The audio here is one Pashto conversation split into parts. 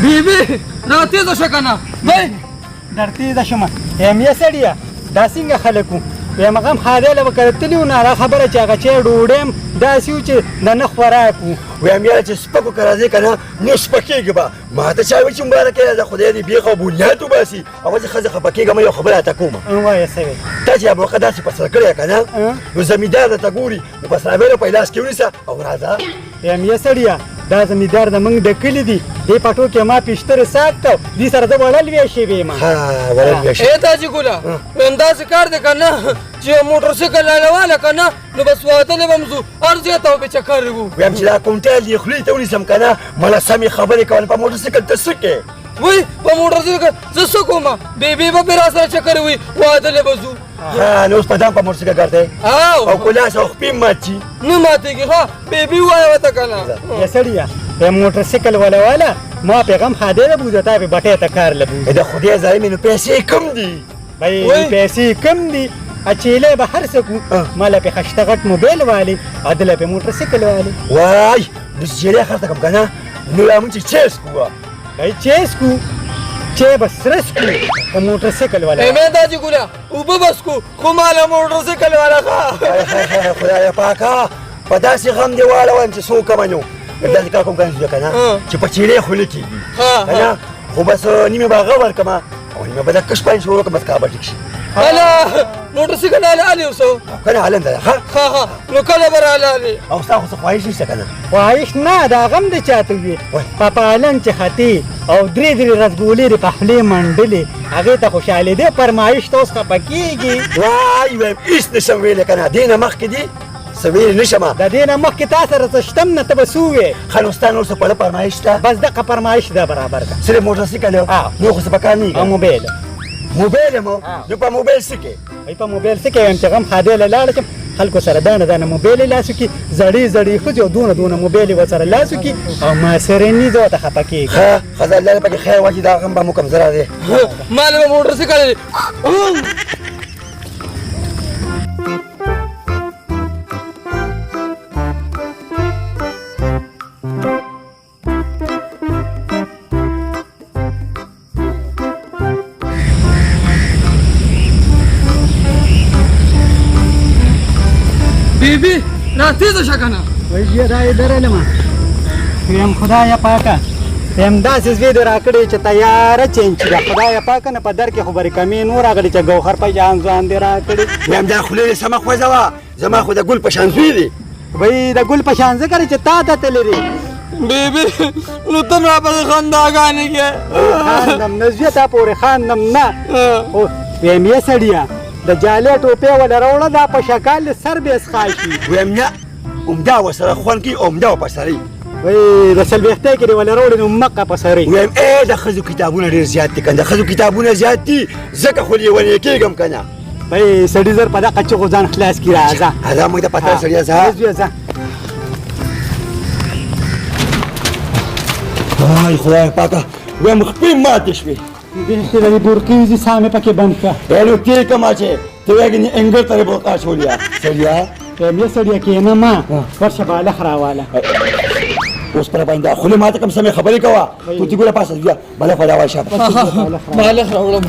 بیبي را تېزه شه که نه دی در تېزه شمه یم یې سړیه دا څنګه خلک وو ویم هغه هم خادی له به کله تلي وو نو هغه خبره چې هغه چای ډوډۍ هم داسې وو چې د نه خوراک وو ویم یاره چې سپکو که راځې که نه نو سپکېږي به ما ته چا وایي چې مبارکه ده خدای دې بیخ او بنیاد وباسي او چې ښځه خفه کېږم یو خبره راته کومه وایه څه وی تا چې موقع داسې په سره کړې که نه نو زمیندار درته ګوري نو په سرابیلو په لاس کې ونیسه او راځه یم یې سړیه دا زمیندار د موږ د کلي دي دې پټو کې ما پیشترې سات کو دې سره زه وړل ویشې ویم وړل ویشې ای تاجي ګله ویم داسې کار دی که نه چې موټرسایکل رانهواله که نه نو بس وتلی به م ځو هر ځای ته به چکر وو ویم چې دا کونټیل دې خولې ته ونیسم که نه مله سمې خبرې کول په موټرسایکل ته څه کې وای په موټرسایکل زه څه کومه بیبي به پرې راسره چکر وي وتلی به ځو نو اوس په دام په موټرسایکل ګرځئ او کلاس او خپې مات شي نه ماتېږي ښه بیبي ووایه ورته که نه یې سړیه موټرسایکل والا ما پیغام خادی له بوځه تا پې بټۍ ته کار له بوځه د خدای ظالمې نو پیسې کم دي بھائی پیسې کم دي اچیلې به هر څه کو ما له پې خشته غټ موبایل والي او ده له پې موټرسایکل والي وای نو چې چیرې خرڅه کړم که نه نو لا مونږ چې چیس کوه بھائی چیس کو چای به سره څکو د موټرسایکل والا مې داجي ګله اوبه به څکو خو ما له موټرسایکل والا ښه خدای پاکه په داسې غم دې واړوم چې څوک کمه نو داسې کار کوم که نه چې په چیرې خوله کېږي که نه خو بس نیمې به هغه ورکړم او نیمه به د کش پاین شروع کړم بس کار به ټیک شي هله موټرسایکل حلالې اوسو که نه حلنده ده ښه نو کله به راحلالې او ستا خو څه خواهش نشته که نه خواهش نه دا غم د چاته وي په پالن چې خطي او درې رسګولې د په خولې منډلې هغې ته خوشحالي دی فرمایش ته اوس خفه کېږي وای وایم هېڅ نشم ویلی که نه دې نه مخکې دي څه ویلې نشم د دې نه مخکې تا سره څه شته نه ته به څه ووایې ښه نو ستا نور څه پړه فرمایش شته بس دغه فرمایش ده برابر ده صرف موټرسایکل نور خو څه په کار نه او موبایل موبایل مو نو په موبایل څه کې وایي په موبایل څه کویم چې غم خادی له لاړه شم خلکو سره دانه موبایل یې لاسو کې زړې ښځې او دونه موبایل یې ورسره لاسو کې او ما سره ني زه ورته خفه کېږم ښه خدای الله دې پکې خیر واچي دا غم به مو کمزوری دی ما له موټرسایکل بیبي را تېزه شه که نه وایي بیا دا یې درلمه ویم خدایه پاکه ویم داسې زوی دې راکړې چې تیاره چینج ده خدایه پاکه نه په در کې خو به رقمې نور راغلي چې ګوهر په جان ځوان دې راکړې ویم دا خولې دې سمه خوځوه زما خو د ګل په شان زوی دی وایي د ګل په شان ځکه چې تا ته تللی دی بیبي نو ته مې راپسې خنداګانې کې خاندم نه زوی تا پورې خاندم نه خو ویم یې سړیه د جالې ټوپې وله راوړه دا په شکال سر به څښا شي ویم نه عمده ورسره خوند کوي عمده ورپسري وایي د څلوېښتۍ کې دې وله راوړې نو مقه په سرۍ ویم د ښځو کتابونه ډېر زیات دي که د ښځو کتابونه زیات دي ځکه خو لیونی کېږم که نه وایي سړي زر په دغه چغو ځان خلاص کړي راځه راځه موږ ته پته سړیه ځه وای خدای پاکه ویم خپې ماتې شوې بیخي د دې بورقې وځي ساه مې پکې بند کړه نو ته کما چې ته وایې ګنې انګړ ته یې بورقا شولیا سړیه ویم یې سړیه کښېنه ما ورشه بالښ راواله اوس پر باندې خولې ما ته کوم سمې خبرې کوه توتي ګوله پاسه بیا بالښ وډاوه شاته بالښ راوړم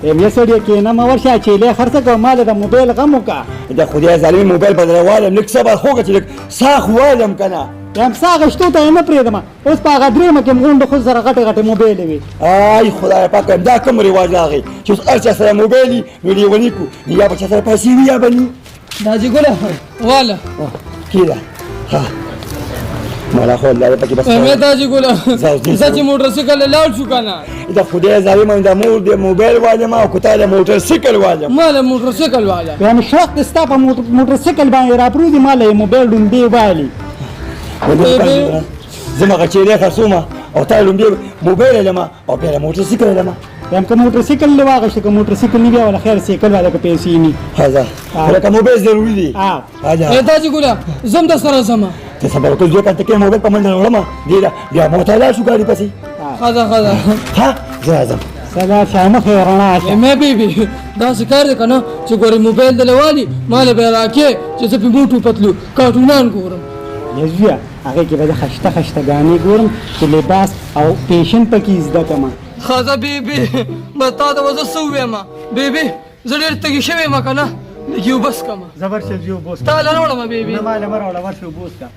ویم یې سړیه کښېنه ما ورشه چیلې خرڅه کړه ما له د موبایل غم وکړه د خدای ظالمي موبایل به در والم لږ صبر خو وکړه چې لږ ساه خو والم که نه یم ساه غشتو ته یې نه پرېږدم اوس په هغه درېیمه کې م غونډو ښځو سره غټې موبایلې وي آی خدای پاکه دا کوم رواج راغی چې اوس هر چا سره موبایل وي نو لیوني کړو یا به چا سره پیسې وي یا به ني داجي ګله واله کېده ها مالا خو الله دې پکې بس مې داجي ګله زه چې موټرسایکل لاړ شو که نه د خدای ظالمه د مور د موبایل والم او که تا د موټرسایکل والم ما له موټرسایکل واله یم شوق دې ستا په موټرسایکل باندې راپرېږدي ما له یې موبایل ډومبې والي زما هغه چیرې خرڅومه او تا لومبې موبایل لما او بیا موټرسایکل لما یم که موټرسایکل دې واغېسته که موټرسایکل نه بیا ولا خیر سایکل والا که پیسې ني ښه لکه موبایل ضروري دي داجي ګله زم در سره ځمه ته صبر وکړه 2 کنټه کې موبایل په منډه وړم بیا مو ته لاړ شو ګاډي پسې ښه ها زه راځم سبا شامه خیر رڼا شه مې بیبي داسې کار دی که نه چې ګورې موبایل دله والي ما له به یې راکې چې زه پې موټو پتلو کارټونان ګورم یزویه هغې کې به د خشته خشته ګانې ګورم چې لباس او پیشن پکې زده کړم. خزه بیبي ما تا ته وزه څه ووایم بیبي زه ډېر تږي شوی یم که نه لږ یو بس کړم زبر شل یو بوس تا له نه وړم بیبي نه ماله مه راوړه ورشه بوس کا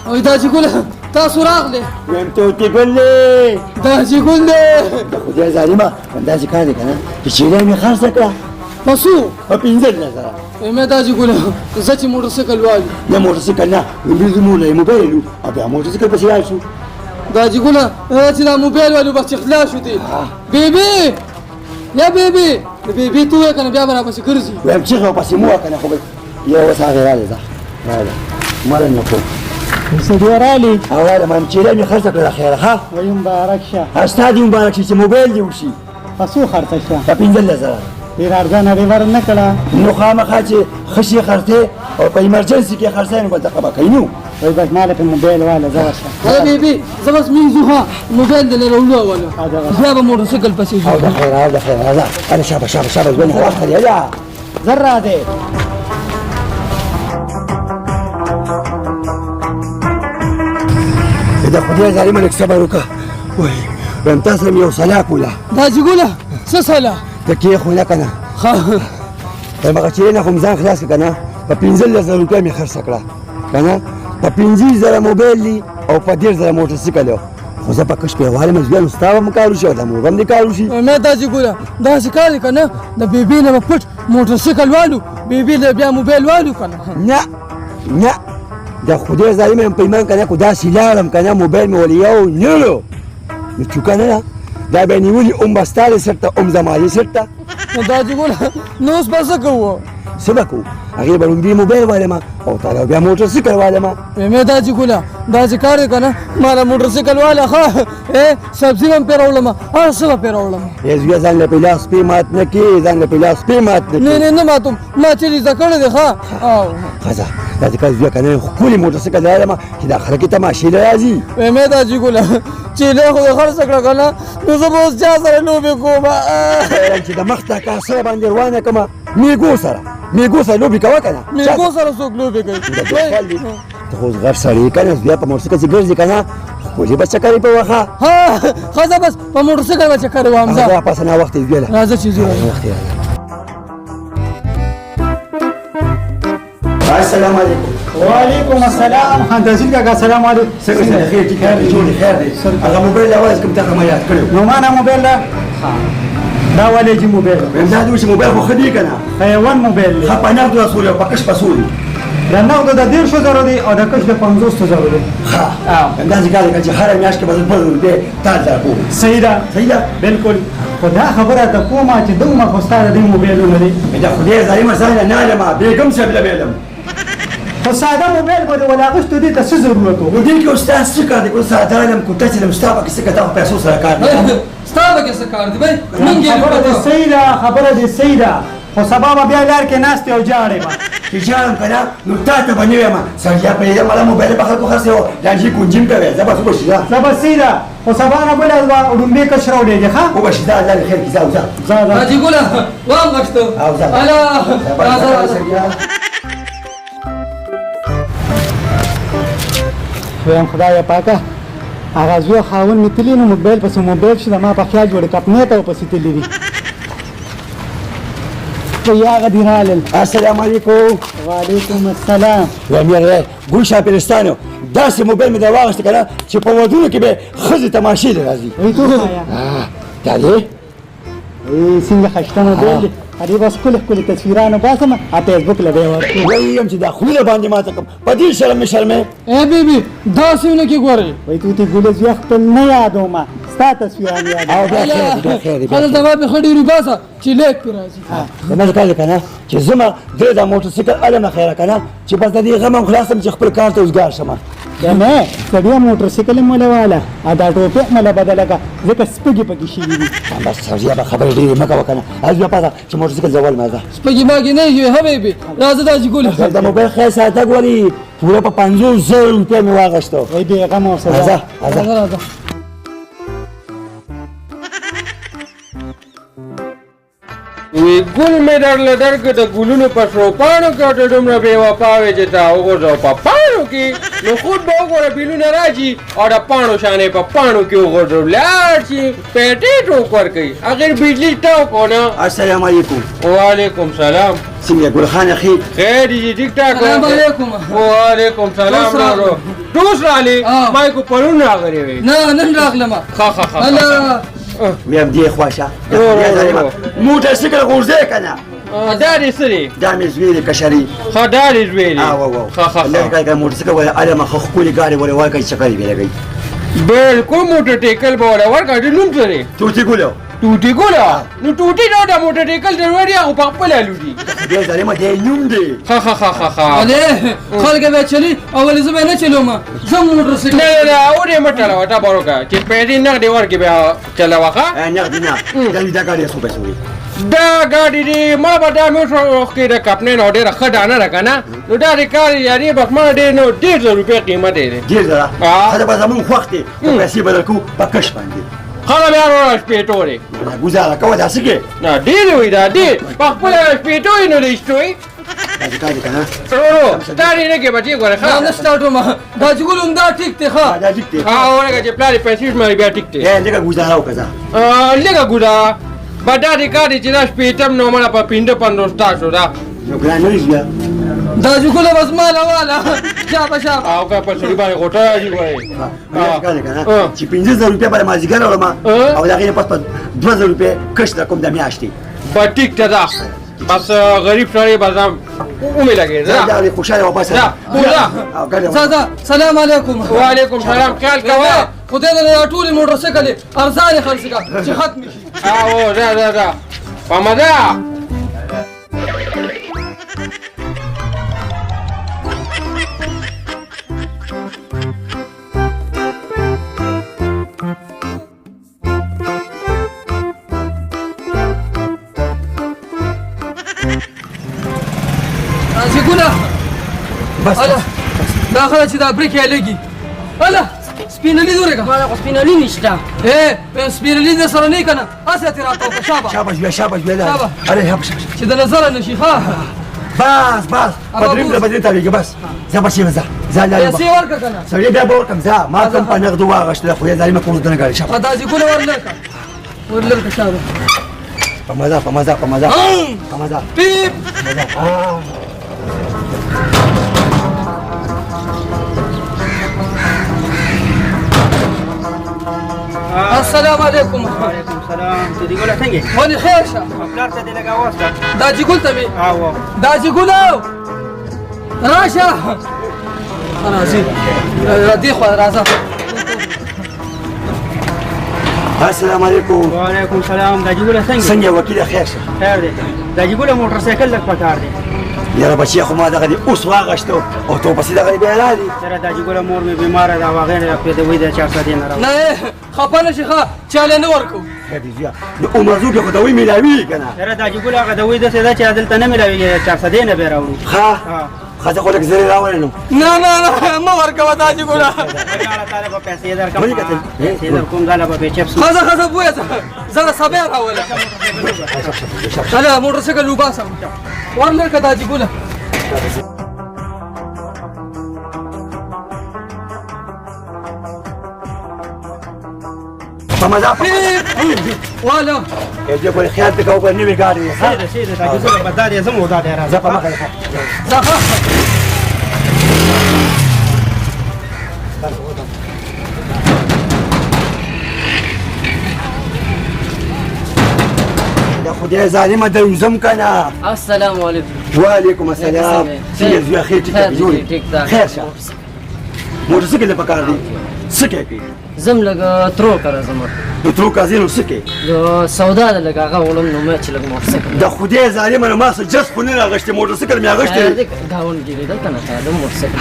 وای دا چې ګله تاسو راغلې وایم توتي ګل دی دا چې ګل دی د خدای ظالمه همداسې کار دی که نه چې چیرې مې خرڅه کړه په څو په 15,000 مې دا چې ګله زه چې موټرسایکل والو نه موټرسایکل نه لومړي زموږ له موبایل لو او بیا موټرسایکل پسې لاړ شو دا چې ګله چې دا موبایل والو بس چې خلاص شو دی بیبي یا بیبي د بیبي تو یې که نه بیا به راپسې ګرځي وایم چیغه ورپسې مه وه که نه خو به یو اوس هغې راغلې ځه راغله مره نه کوم سړی رالي او راغله ما چیرې مې خرڅه کړه خیره ښه وایي مبارک شه ستا دې مبارک شي چې موبایل دې وشي په څو خرڅه شه په 15,000 ډېر ارزانه دې ور نه کړه نو خامخا چې ښه شي خرڅې او په ایمرجنسي کې خرڅې نو به دغه به کوي نو وایي بس ماله په موبایل واله زه ورشه هله بیبي زه بس مینځو ها موبایل دې لره وړو اولو ادغه بیا به موټرسایکل پسې او ځو د خیر او د خیر راځه هله شابه شابه شابه ژوند وخت دی هله زر را دی د خدای ظالمه لږ صبر وکړه وایي وایم تاسو مې یو صلاح کوله دا چې ګله څه صلاح د کېښو نه که نه وایم هغه چیرې نه خو مې ځان خلاص کړه که نه په 15,000 روپۍ مې خرڅه کړه که نه په 15,000 موبایل دي او په 10,000 موټرسایکل و خو زه په کش پیغال یم زویانو ستا به هم کار وشي او د مور هم دې کار وشي مې دا چې ګوره داسې کار دی که نه د بیبي نه به پټ موټرسایکل والو بیبي له بیا موبایل والو که نه نه نه د خدای ظالم یم په ایمان که نه خو داسې لاړم که نه موبایل مې ولې یو نیولو نو چوکه نه ده دا به یې نیولي ام به ستا دې سټ ته ام زما دې سټ ته نو دا چې ګوره نو اوس به څه کوو څه به کوو هغې به لومړي موبایل والما او تا بیا موټرسایکل والما مې دا چې ګوله داسې کار دی که نه ما له موټرسایکل والا ښه سبزي به هم پرې راوړم هر څه به پرې راوړم زویه ځان له پیلا سپی مات نه کړي ځان له پیلا سپی مات نه نه کړي نه نه ماتوم ما چې زده کړی دی ښه او ښځه داسې کار زویه که نه ښکلې موټرسایکل والما چې دا خلک یې تماشې له راځي مې دا چې ګوله چې له خو دې خرڅ کړه که نه نو زه به اوس چا سره لوبې کوم چې د مخ ته کاسه باندې روانه کړمه میږو سره میږو سره لوبې کوه که نه میږو سره څوک لوبې کوي ته خو اوس غټ سړی که نه بیا په موټرسایکل چې ګرځې که نه ښکلې به چکر یې په وخه ها ښځه بس په موټرسایکل به چکر وهم دا ځه پاسه ناوخته یې زویله راځه چې ځو وخت یې السلام علیکم وعلیکم السلام خاندازین کاکا سلام علیکم څنګه چې خیر ټیک دی ټول خیر دی هغه موبایل اواز کوم ته ما یاد کړو نو معنا موبایل ده دا ولې چې موبایل دا دوی چې موبایل خو خدي کنه حیوان موبایل دی خپانه د رسول په کش پسول دا نو د 150,000 دی او د کش د 50,000 دی ها دا ځکه چې هر میاشت کې بدل بدل دی تا دا کو صحیح ده صحیح ده بالکل خدا خبره ته کومه چې دومره خو ستاره د موبایلونه دی دا خدای ظالم سره نه علم بیګم څه بل علم خو ساده موبایل باندې ولاغشتو دي ته څه ضرورت و ودې کې استاد څه کار دی کو ساده علم کو ته چې مستابه کې څه کته پیسو سره کار دی ستا به کې څه کار دی بھائی خبره دې صحیح ده خبره دې صحیح ده خو سبا به بیا لار کې ناست او جاړې به چې جام کنه نو تا ته باندې ما سړیا په دې مله موبایل په خلکو خرڅو لانجی کنجیم کوي زبر خو شي سبا سیده خو سبا نه بل ډومبه کښ راوړي ښا او بشي دا الله خیر کی زاوزه راځي ګوله وام غشتو او زه الا راځه ویم خدای پاکه هغه زوی خاون می تلی نو موبایل پس موبایل شي ما په خیال جوړ کپنه ته پسې تلی دي یا غدیرال السلام علیکم وعلیکم السلام و امیر ګل شاپرستانو داسې موبایل مې دا واغسته کنه چې په ودونو کې به خزي تماشې راځي وای ته دا دی څنګه خشتنه دی هغه بس کله تصویرانه باسم په فیسبوک لګي ورته وایم چې دا خوله باندې ماته کوم په دې شرمې اے بیبي دا څونه کې ګوري وای ته ګولې زیخ په نه یادو ما ستا تصویران یاد او بیا خیر خلاص دا به خډي رباسه چې لیک پر راځي نه ځکه کنه چې زما د موټرسایکل علم خیره کنه چې بس د دې غم خلاصم چې خپل کار ته وزګار شم نه سړی موټرسایکل مولا والا ادا ټوپه مله بدله کا ځکه سپګي پکې شي دي بس سړی به خبرې ډېرې مکه وکنه از بیا پاته چې موټرسایکل زوال مازه سپګي ماګي نه یو حبيبي راځه دا چې ګوله دا موبایل خیر ساته ګوري پوره په 50,000 روپیا مې واغشتو وای دې غم او سزا راځه وی ګل مې درله درکړه د ګلونو په سرو پاڼو کې ورته دومره بې وفا وې چې تا وغورځوه په پاڼو کې نو خود به وګوره بیلونه راځي او د پاڼو شانې په پاڼو کې وغورځو لاړ شي پیټې ټوک ورکوي هغې بجلي ټوک و نه السلام علیکم وعلیکم سلام څنګه ګل خان اخی خیر دي ټیک ټاک سلام علیکم وعلیکم سلام دوست راغلی. دوست راغلی ما یې کو پرون راغلی وی نه نن راغلم ښه ښه ښه الله ویم دی خواشه موټر سیکل غورځې کنه دا دې څه دی دا مې زوی دی کشري ښه دا دې زوی دی او ښه ښه لکه موټر سیکل ولا علم خو خولي ګاډي ولا ورکه چکرې وی لګي بالکل موټر ټیکل به ولا ورکړه دې نوم څه دی توتی ګولو ټوټي ګولا نو ټوټي نو دا موټر ټیکل دروړي او په خپل لودي دې ظالم دې نوم دی ښه ښه ښه ښه ښه عليه خلک به چلی اول زه به نه چلوم زه موټر سیکل نه نه او دې مټاله وټا بروکا چې پیډي نه دی ورکی بیا چلاوه ښه نه دینه دا ګاډي خو به سوي دا ګاډي دی ما به دا مې شو کې د کپنې نو ډېر ښه دانه راکنه نو دا ریکار یاري بس ما ډېر نو 1.5 روپیا قیمت دی ډیر زړه هغه به زمون خوښ دی پیسې بدل کو پکښ باندې خلا بیا ورو شپېټورې گزاره کوه داسې کې نه ډېر وي دا ډېر په خپل شپېټوي نو دېشتوي داسې کار دی که نه ورو دا دې نه کې بچي ګوره ښه نه سٹارټوم دا چې ګولم دا ټیک دی ښه دا ټیک دی ها اورګه چې پلار پیسې مې بیا ټیک دی لږه گزاره وکړه لږه ګودا بدا دې کار چې دا شپېټم نو مړه په 15 تاسو دا نو ګران نه بیا دا چې ګوله بس مالا والا شابه شابه او که په سړي باندې غوټه راځي وایي کار دی که نه چې 15,000 روپیا به مازدیګر وړم او د هغې نه پس په 2,000 روپۍ کښت راکوم د میاشتې په ټیک ته دا بس غریب سړی به ځم ومې لګېد دا دې خوشحاله واپس دا بولا زادا سلام علیکم وعلیکم سلام خیال کوه خدای دې دا ټول موټر سیکل ارزان خرڅ کا چې ختم شي او دا په مزه چې ګوله بس الله دا خلک چې دا بریک یې لګي الله سپینلی دورې کا مالا خو سپینالي نشته سپینلی دې سره نه کنه اسه تیرا تو شابه شاباش بیا شاباش بیا شابه. اره شاباش چې د نظر نشي ها بس بدریم له بدرې تاریږي بس زه به شي زه لاله پیسې ورکړه کنه سړی بیا به ورکړم زه ما کوم په نغدو واغشته خو یې ظالمه کوم دنه ګاډي شابه دا چې ګوله ورلکه شابه په مزه پیپ السلام علیکم وعلیکم سلام ته دی ګوله څنګه ولې خیر شه پلار ته دې لګا واسطه دا چې ګول ته مې او دا چې ګولو راشه راځي دې خو راځه السلام علیکم وعلیکم سلام دا ګوله څنګه څنګه وکیل خیر شه خیر دی دا ګوله موټر سایکل لګ پکار دی یاره بچی خو ما دغه دې اوس واغشته او تو پسې دغه بیا را دي سره دا ګوله مور مې بیماره ده واغې نه پیدا وې د 400 نه راو نه خپه نشي ښه چاله نه ورکو خیر دی بیا نو عمر زو به خدای ملاوي کنه سره دا ګوله هغه د وې د سیدا چې عدالت نه ملاوي 400 نه به راوړو ها خاطر خو لک زری راوړل نو نه ما ورکو دا چې ګوله الله تعالی په پیسې درکم ولې کتل؟ پیسې درکوم دا به چپس خزه بویا زړه صبر راول چلا موټر سایکل لوباسم ورلکه دا چې ګوله په مزه والا دې په خیال ته کوو نه وی ګاډي سیده دا ګوله بدل یې زمو دا دی راځه په مخه زخه دا خدای ظالمه د وزم کنه السلام علیکم وعلیکم السلام څنګه زوی خیر ټیک جوړ خیر شه موټر سایکل په کار دی سکه کې زم لګ ترو کرا زم نو ترو کازینو سکه د سودا د لګ هغه ولم نو مې چې لګ موټر سایکل د خدای ظالمه نو ما سره جس خو نه راغشته موټر سایکل مې راغشته گاون کې دا کنه دا موټر سایکل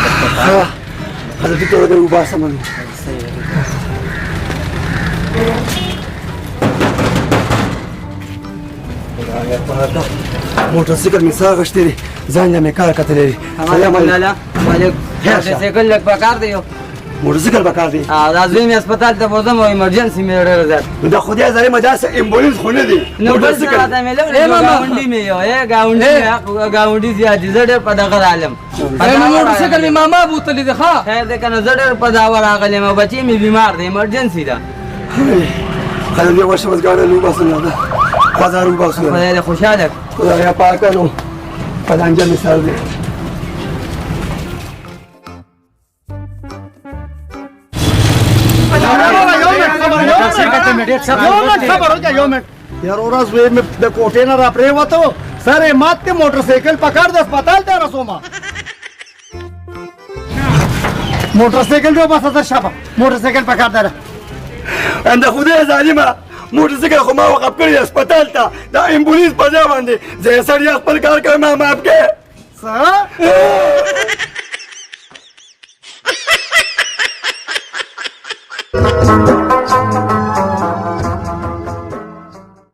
ها حضرت ته ورته وباسم موټر سایکل مې سره غشته ځان مې کار کتلې سلام علیکم مالک خیر شه. سایکل لګ پکار دی موټرسایکل پکار دی دا زوی مې هسپتال ته بوځم او ایمرجنسي مې ډېره زیات نو دا خدای ظالمه داسې امبولانس خو نه دی نو بل څه راته مې اے ماما. ګاونډي مې یو ګاونډي زیات دي زه ډېر په دغه راغلم موټرسایکل مې ماما بوتلی دی ښه خیر دی که نه زه ډېر په دعوه راغلم او بچی مې بیمار دی ایمرجنسي ده خلک یې ورشه وزګاره لوباسو نه ده بازار وباسو نه خدای دې خوشحاله کړي. خدای پاکه نو پلانجه مثال دی یار ورځ وې مې د کوټې نه را پرېوتو سر یې مات دی موټرسایکل پکار د هسپتال ته رسومه موټرسایکل جو بس اثر شابه موټرسایکل پکار ده انده خدای ظالمه موټرسایکل خو ما وقف کړی هسپتال ته دا امبولانس په ځای باندې زه یې سړی خپل کار کوم ما معاف کړې څه